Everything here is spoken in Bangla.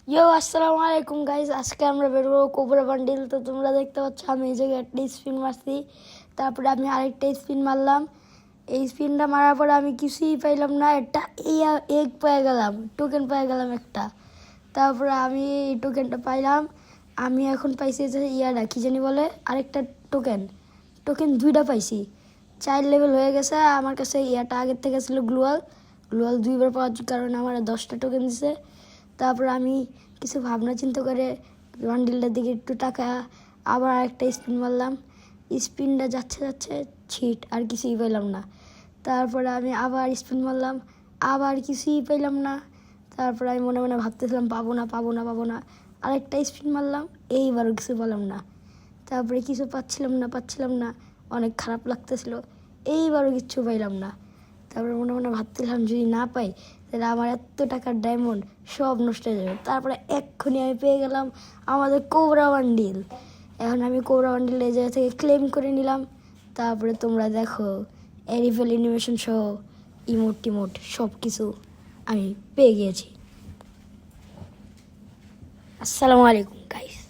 ইয়ো আসসালামু আলাইকুম গাইস, আজকে আমরা বেরোবো কোবরা বান্ডিল। তো তোমরা দেখতে পাচ্ছ আমি এই জায়গায় একটা স্পিন মারছি, তারপরে আমি আরেকটা স্পিন মারলাম। এই স্পিনটা মারার পরে আমি কিছুই পাইলাম না, একটা এগ পেয়ে গেলাম, টোকেন পেয়ে গেলাম একটা। তারপরে আমি এই টোকেনটা পাইলাম। আমি এখন পাইছি যে ইয়াটা কি জানি বলে, আরেকটা টোকেন টোকেন দুইটা পাইছি। 4 লেভেল হয়ে গেছে আমার কাছে। ইয়াটা আগের থেকে ছিল গ্লোয়াল, গ্লোয়াল 2বার পাওয়ার কারণে আমার 10টা টোকেন দিছে। তারপর আমি কিছু ভাবনা চিন্তা করে বান্ডিলটার দিকে একটু টাকা আবার আরেকটা স্পিন মারলাম। স্পিনটা যাচ্ছে যাচ্ছে ছিট, আর কিছুই পেলাম না। তারপরে আমি আবার স্পিন মারলাম, আবার কিছুই পেলাম না। তারপরে আমি মনে মনে ভাবতেছিলাম পাবো না পাবো না পাবো না। আরেকটা স্পিন মারলাম, এইবারও কিছু পেলাম না। তারপরে কিছু পাচ্ছিলাম না, অনেক খারাপ লাগতেছিল। এইবারও কিচ্ছু পাইলাম না। তারপরে মনে মনে ভাবছিলাম যদি না পাই তাহলে আমার এত টাকার ডায়মন্ড সব নষ্ট হয়ে যাবে। তারপরে এক্ষুনি আমি পেয়ে গেলাম আমাদের কোবরা বান্ডিল। এখন আমি কোবরা বান্ডিল এই জায়গা থেকে ক্লেম করে নিলাম। তারপরে তোমরা দেখো এরিফেল অ্যানিমেশন সহ ইমোট টিমোট সব কিছু আমি পেয়ে গিয়েছি। আসসালামু আলাইকুম গাইস।